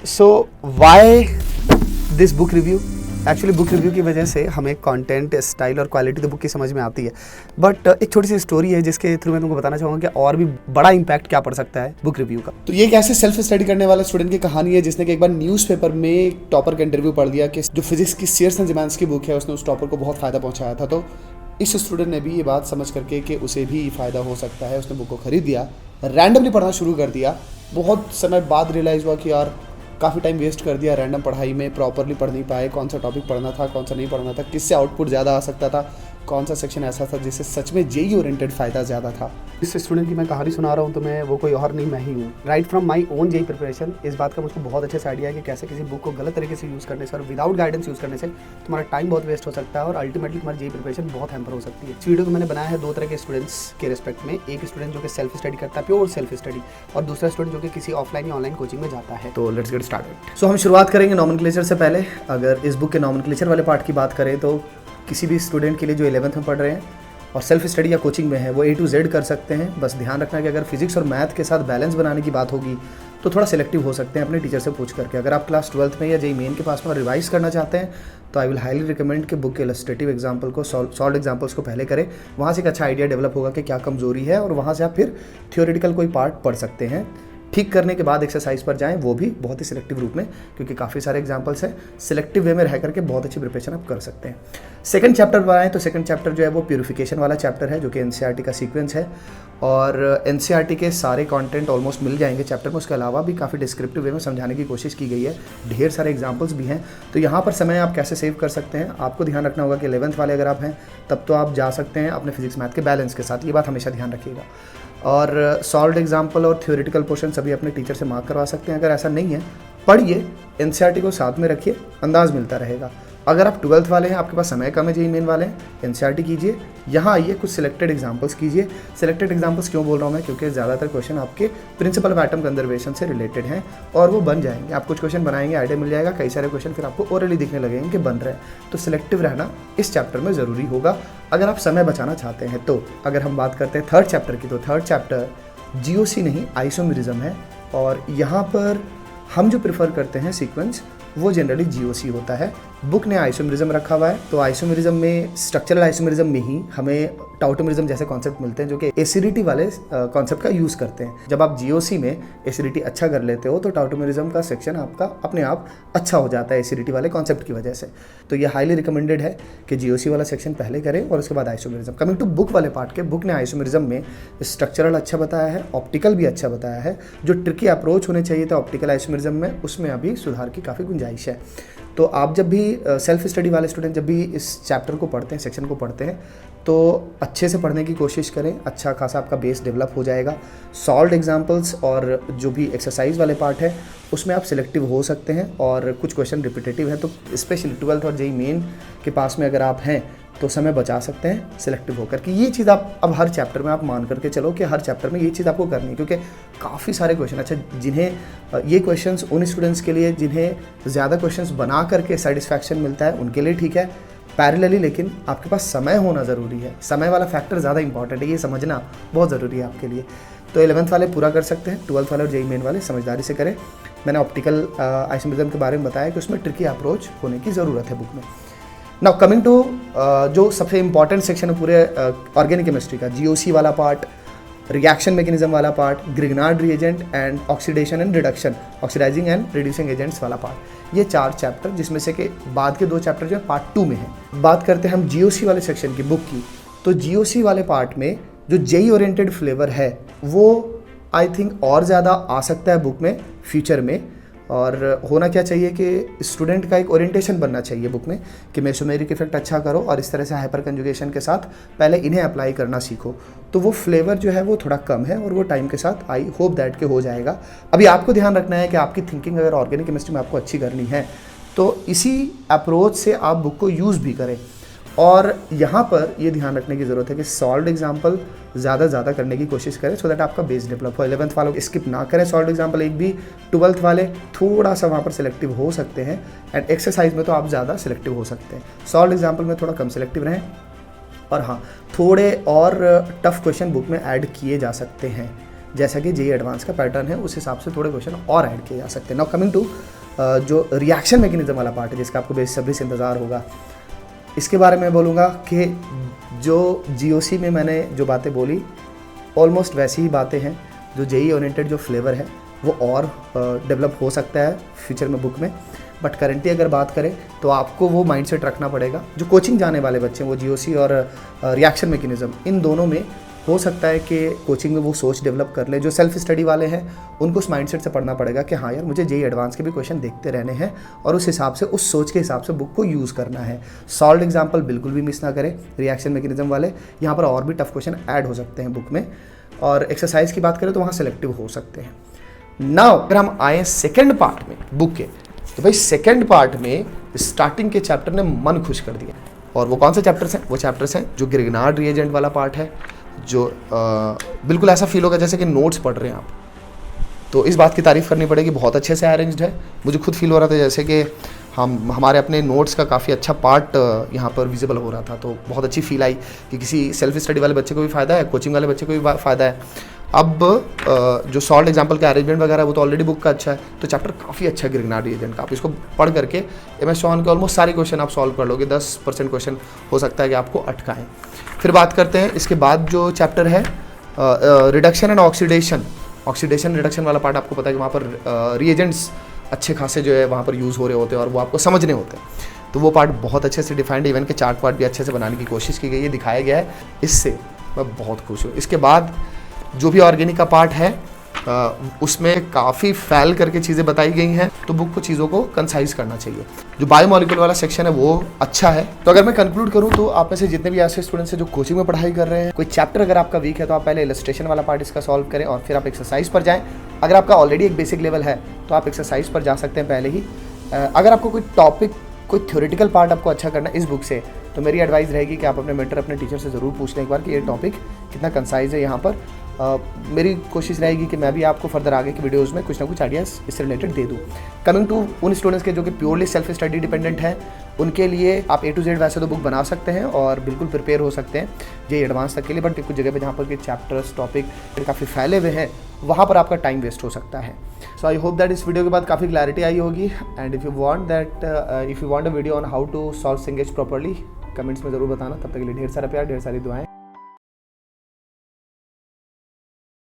So why this book review? Actually book review की वजह से हमें कंटेंट, स्टाइल और क्वालिटी तो बुक की समझ में आती है, बट एक छोटी सी स्टोरी है जिसके थ्रू मैं तुमको बताना चाहूँगा कि और भी बड़ा इंपैक्ट क्या पड़ सकता है बुक रिव्यू का। तो ये एक ऐसे सेल्फ स्टडी करने वाला स्टूडेंट की कहानी है जिसने कि एक बार न्यूज़पेपर में एक टॉपर का इंटरव्यू पढ़ लिया कि जो फिजिक्स की शेयर्स एंड डिमांड्स की बुक है उसने उस टॉपर को बहुत फ़ायदा पहुँचाया था। तो इस स्टूडेंट ने भी ये बात समझ करके कि उसे भी फ़ायदा हो सकता है, उसने बुक को खरीद दिया, रैंडमली पढ़ना शुरू कर दिया। बहुत समय बाद रियलाइज़ हुआ कि यार काफ़ी टाइम वेस्ट कर दिया रैंडम पढ़ाई में, प्रॉपरली पढ़ नहीं पाए, कौन सा टॉपिक पढ़ना था, कौन सा नहीं पढ़ना था, किससे आउटपुट ज़्यादा आ सकता था, कौन सा सेक्शन ऐसा था जिससे सच में जेई ओरिएंटेड फ़ायदा ज़्यादा था। इस स्टूडेंट की मैं कहानी सुना रहा हूँ तो मैं वो कोई और नहीं, मैं ही हूँ। Right from my own JEE preparation इस बात का मुझको बहुत अच्छे से आइडिया है कि कैसे किसी बुक को गलत तरीके से यूज़ करने से और विदाउट गाइडेंस यूज़ करने से तुम्हारा टाइम बहुत वेस्ट हो सकता है और अल्टीमेटली तुम्हारी जेई प्रिपरेशन बहुत हैम्पर हो सकती है। इस वीडियो को मैंने बनाया है दो तरह के स्टूडेंट्स के रिस्पेक्ट में, एक स्टूडेंट जो कि सेल्फ स्टडी करता है, प्योर सेल्फ स्टडी, और दूसरा स्टूडेंट जो कि किसी ऑफलाइन या ऑनलाइन कोचिंग में जाता है। तो लेट्स गेट स्टार्टेड। सो हम शुरुआत करेंगे नॉमेनक्लेचर से पहले। अगर इस बुक के नॉमेनक्लेचर वाले पार्ट की बात करें तो किसी भी स्टूडेंट के लिए जो 11th में पढ़ रहे हैं और सेल्फ स्टडी या कोचिंग में है वो A to Z कर सकते हैं। बस ध्यान रखना कि अगर फिजिक्स और मैथ के साथ बैलेंस बनाने की बात होगी तो थोड़ा सिलेक्टिव हो सकते हैं अपने टीचर से पूछ करके। अगर आप क्लास 12th में या जेई मेन के पास में रिवाइज करना चाहते हैं तो आई विल हाईली रिकमेंड कि बुक के इलस्ट्रेटिव एग्जाम्पल को, सॉल्व एग्जाम्पल्स को पहले करें। वहाँ से एक अच्छा आइडिया डेवलप होगा कि क्या कमजोरी है और वहाँ से आप फिर थियोरेटिकल कोई पार्ट पढ़ सकते हैं। ठीक करने के बाद एक्सरसाइज पर जाएं, वो भी बहुत ही सिलेक्टिव रूप में, क्योंकि काफ़ी सारे एग्जांपल्स हैं। सिलेक्टिव वे में रह करके बहुत अच्छी प्रिपरेशन आप कर सकते हैं। सेकंड चैप्टर पर आएँ तो सेकंड चैप्टर जो है वो प्यूरिफिकेशन वाला चैप्टर है जो कि एनसीईआरटी का सीक्वेंस है और एनसीईआरटी के सारे कंटेंट ऑलमोस्ट मिल जाएंगे चैप्टर में। उसके अलावा भी काफ़ी डिस्क्रिप्टिव वे में समझाने की कोशिश की गई है, ढेर सारे एग्जाम्पल्स भी हैं। तो यहाँ पर समय आप कैसे सेव कर सकते हैं, आपको ध्यान रखना होगा कि 11th वाले अगर आप हैं तब तो आप जा सकते हैं अपने फिजिक्स मैथ के बैलेंस के साथ, ये बात हमेशा ध्यान रखिएगा। और सॉल्व्ड एग्जाम्पल और थ्योरेटिकल पोर्शन सभी अपने टीचर से मार्क करवा सकते हैं। अगर ऐसा नहीं है, पढ़िए, एनसीईआरटी को साथ में रखिए, अंदाज मिलता रहेगा। अगर आप 12th वाले हैं, आपके पास समय कम है, जेईई मेन वाले हैं, एनसीईआरटी कीजिए, यहाँ आइए, कुछ सिलेक्टेड एग्जाम्पल्स कीजिए। सिलेक्टेड एग्जाम्पल्स क्यों बोल रहा हूँ मैं, क्योंकि ज़्यादातर क्वेश्चन आपके प्रिंसिपल ऑफ एटम कंजर्वेशन से रिलेटेड हैं और वो बन जाएंगे। आप कुछ क्वेश्चन बनाएंगे, आइडिया मिल जाएगा, कई सारे क्वेश्चन फिर आपको ओरली दिखने लगेंगे कि बन रहे हैं। तो सिलेक्टिव रहना इस चैप्टर में ज़रूरी होगा अगर आप समय बचाना चाहते हैं। तो अगर हम बात करते हैं थर्ड चैप्टर की, तो थर्ड चैप्टर जीओसी नहीं आइसोमेरिज्म है और यहाँ पर हम जो प्रेफर करते हैं सीक्वेंस वो जनरली जीओसी होता है। बुक ने आइसोमेरिज्म रखा हुआ है, तो आइसोमेरिज्म में, स्ट्रक्चरल आइसोमेरिज्म में ही हमें टाउटोमेरिज्म जैसे कॉन्सेप्ट मिलते हैं जो कि एसिडिटी वाले कॉन्सेप्ट का यूज़ करते हैं। जब आप जीओसी में एसिडिटी अच्छा कर लेते हो तो टाउटोमेरिज्म का सेक्शन आपका अपने आप अच्छा हो जाता है एसिडिटी वाले कॉन्सेप्ट की वजह से। तो ये हाईली रिकमेंडेड है कि जीओसी वाला सेक्शन पहले करें और उसके बाद आइसोमेरिज्म। कमिंग टू बुक वाले पार्ट के, बुक ने आइसोमेरिज्म में स्ट्रक्चरल अच्छा बताया है, ऑप्टिकल भी अच्छा बताया है। जो ट्रिकी अप्रोच होने चाहिए था ऑप्टिकल आइसोमेरिज्म में, उसमें अभी सुधार की काफ़ी गुंजाइश है। तो आप जब भी सेल्फ स्टडी वाले स्टूडेंट जब भी इस चैप्टर को पढ़ते हैं, सेक्शन को पढ़ते हैं, तो अच्छे से पढ़ने की कोशिश करें, अच्छा खासा आपका बेस डेवलप हो जाएगा। सॉल्व्ड एग्जांपल्स और जो भी एक्सरसाइज वाले पार्ट है उसमें आप सिलेक्टिव हो सकते हैं और कुछ क्वेश्चन रिपीटेटिव है, तो स्पेशली 12th और जेईई मेन के पास में अगर आप हैं तो समय बचा सकते हैं सिलेक्टिव होकर कि ये चीज़ आप अब हर चैप्टर में आप मान करके चलो कि हर चैप्टर में ये चीज़ आपको करनी है, क्योंकि काफ़ी सारे क्वेश्चन, अच्छा जिन्हें ये क्वेश्चंस उन स्टूडेंट्स के लिए जिन्हें ज़्यादा क्वेश्चंस बना करके सेटिस्फैक्शन मिलता है उनके लिए ठीक है पैरेलली, लेकिन आपके पास समय होना ज़रूरी है। समय वाला फैक्टर ज़्यादा इंपॉर्टेंट है, ये समझना बहुत ज़रूरी है आपके लिए। तो 11th वाले पूरा कर सकते हैं, 12th वाले और जेईई मेन वाले समझदारी से करें। मैंने ऑप्टिकल आइसोमेरिज्म के बारे में बताया कि उसमें ट्रिकी अप्रोच होने की ज़रूरत है बुक में। नाउ कमिंग टू जो सबसे इंपॉर्टेंट सेक्शन है पूरे ऑर्गेनिक केमिस्ट्री का, जीओसी वाला पार्ट, रिएक्शन मैकेनिज्म वाला part, Grignard reagent and oxidation and reduction, oxidising and reducing agents वाला पार्ट, ये 4 चैप्टर, जिसमें से के बाद के 2 चैप्टर जो है पार्ट 2 में है। बात करते हैं हम जीओसी वाले सेक्शन की बुक की, तो जीओसी वाले पार्ट में जो जेई ओरिएंटेड फ्लेवर है वो आई थिंक और ज़्यादा आ सकता है बुक में फ्यूचर में। और होना क्या चाहिए कि स्टूडेंट का एक ओरिएंटेशन बनना चाहिए बुक में कि मेसोमेरिक इफेक्ट अच्छा करो और इस तरह से हाइपर कंजुगेशन के साथ पहले इन्हें अप्लाई करना सीखो। तो वो फ्लेवर जो है वो थोड़ा कम है और वो टाइम के साथ आई होप दैट के हो जाएगा। अभी आपको ध्यान रखना है कि आपकी थिंकिंग अगर ऑर्गेनिक केमिस्ट्री में आपको अच्छी करनी है तो इसी अप्रोच से आप बुक को यूज़ भी करें। और यहाँ पर ये ध्यान रखने की ज़रूरत है कि सॉल्व्ड एग्जाम्पल ज़्यादा करने की कोशिश करें सो दैट आपका बेस डेवलप हो। 11th वालों स्किप ना करें सॉल्व्ड एग्जाम्पल एक भी, 12th वाले थोड़ा सा वहाँ पर सिलेक्टिव हो सकते हैं एंड एक्सरसाइज में तो आप ज़्यादा सिलेक्टिव हो सकते हैं। सॉल्व्ड एग्जाम्पल में थोड़ा कम सिलेक्टिव रहें और हाँ, थोड़े और टफ क्वेश्चन बुक में ऐड किए जा सकते हैं, जैसा कि जेईई एडवांस का पैटर्न है उस हिसाब से थोड़े क्वेश्चन और ऐड किए जा सकते हैं। नाउ कमिंग टू जो रिएक्शन मैकेनिज्म वाला पार्ट है जिसका आपको बेसब्री से इंतज़ार होगा, इसके बारे में बोलूँगा कि जो GOC में मैंने जो बातें बोली ऑलमोस्ट वैसी ही बातें हैं। जो JEE ओरिएंटेड जो फ्लेवर है वो और डेवलप हो सकता है फ्यूचर में बुक में, बट करंटली अगर बात करें तो आपको वो माइंडसेट रखना पड़ेगा। जो कोचिंग जाने वाले बच्चे हैं वो GOC और रिएक्शन मैकेनिज्म इन दोनों में हो सकता है कि कोचिंग में वो सोच डेवलप कर ले। जो सेल्फ स्टडी वाले हैं उनको उस माइंडसेट से पढ़ना पड़ेगा कि हाँ यार मुझे JEE एडवांस के भी क्वेश्चन देखते रहने हैं और उस हिसाब से उस सोच के हिसाब से बुक को यूज़ करना है। सॉल्व एग्जाम्पल बिल्कुल भी मिस ना करें रिएक्शन मैकेनिज्म वाले, यहाँ पर और भी टफ क्वेश्चन ऐड हो सकते हैं बुक में। और एक्सरसाइज की बात करें तो वहाँ सेलेक्टिव हो सकते हैं। नाउ अगर हम आए सेकेंड पार्ट में बुक के, तो भाई सेकेंड पार्ट में स्टार्टिंग के चैप्टर ने मन खुश कर दिया। और वो कौन से चैप्टर्स हैं? वो चैप्टर्स हैं जो ग्रिग्नार्ड रिएजेंट वाला पार्ट है, जो बिल्कुल ऐसा फील होगा जैसे कि नोट्स पढ़ रहे हैं आप। तो इस बात की तारीफ़ करनी पड़ेगी, बहुत अच्छे से अरेंज्ड है। मुझे खुद फील हो रहा था जैसे कि हमारे अपने नोट्स का काफ़ी अच्छा पार्ट यहाँ पर विजिबल हो रहा था। तो बहुत अच्छी फील आई कि किसी सेल्फ स्टडी वाले बच्चे को भी फ़ायदा है, कोचिंग वाले बच्चे को भी फ़ायदा है। अब जो सॉल्व एग्जाम्पल का अरेंजमेंट वगैरह है वो तो ऑलरेडी बुक का अच्छा है, तो चैप्टर काफ़ी अच्छा है ग्रिग्नार्ड रिएजेंट का। आप इसको पढ़ करके MS चौहान के ऑलमोस्ट सारे क्वेश्चन आप सॉल्व कर लोगे। 10% क्वेश्चन हो सकता है कि आपको अटकाएं। फिर बात करते हैं इसके बाद जो चैप्टर है reduction and oxidation. Oxidation reduction वाला पार्ट आपको पता है कि वहाँ पर रिएजेंट्स अच्छे खासे जो है वहाँ पर यूज़ हो रहे होते हैं और वो आपको समझने होते हैं। तो वो पार्ट बहुत अच्छे से डिफाइंड, इवन के चार्ट पार्ट भी अच्छे से बनाने की कोशिश की गई है, दिखाया गया है। इससे मैं बहुत खुश हूँ। इसके बाद जो भी ऑर्गेनिक का पार्ट है उसमें काफ़ी फैल करके चीज़ें बताई गई हैं, तो बुक को चीज़ों को कंसाइज करना चाहिए। जो बायोमोलिक्यूल वाला सेक्शन है वो अच्छा है। तो अगर मैं कंक्लूड करूँ तो आप में से जितने भी ऐसे स्टूडेंट्स हैं जो कोचिंग में पढ़ाई कर रहे हैं, कोई चैप्टर अगर आपका वीक है तो आप पहले इलस्ट्रेशन वाला पार्ट इसका सॉल्व करें और फिर आप एक्सरसाइज पर जाएँ। अगर आपका ऑलरेडी एक बेसिक लेवल है तो आप एक्सरसाइज पर जा सकते हैं पहले ही। अगर आपको कोई टॉपिक, कोई थ्योरेटिकल पार्ट आपको अच्छा करना है इस बुक से, तो मेरी एडवाइस रहेगी कि आप अपने मेंटर, अपने टीचर से ज़रूर पूछ लें एक बार कि ये टॉपिक कितना कंसाइज है यहाँ पर। मेरी कोशिश रहेगी कि मैं भी आपको फर्दर आगे की वीडियोज़ में कुछ ना कुछ आइडियाज़ इससे रिलेटेड दे दूँ। कमिंग टू उन स्टूडेंट्स के जो कि प्योरली सेल्फ स्टडी डिपेंडेंट हैं, उनके लिए आप A to Z वैसे तो बुक बना सकते हैं और बिल्कुल प्रिपेयर हो सकते हैं JEE एडवांस तक के लिए, बट कुछ जगह पे जहाँ पर के चैप्टर्स, टॉपिक काफ़ी फैले हुए हैं, वहाँ पर आपका टाइम वेस्ट हो सकता है। सो आई होप दैट इस वीडियो के बाद काफ़ी क्लैरिटी आई होगी। And if you want a video on how to solve सिंगेज प्रॉपर्ली, कमेंट्स में ज़रूर बताना। तब तक के लिए ढेर सारा प्यार, ढेर सारी दुआएं।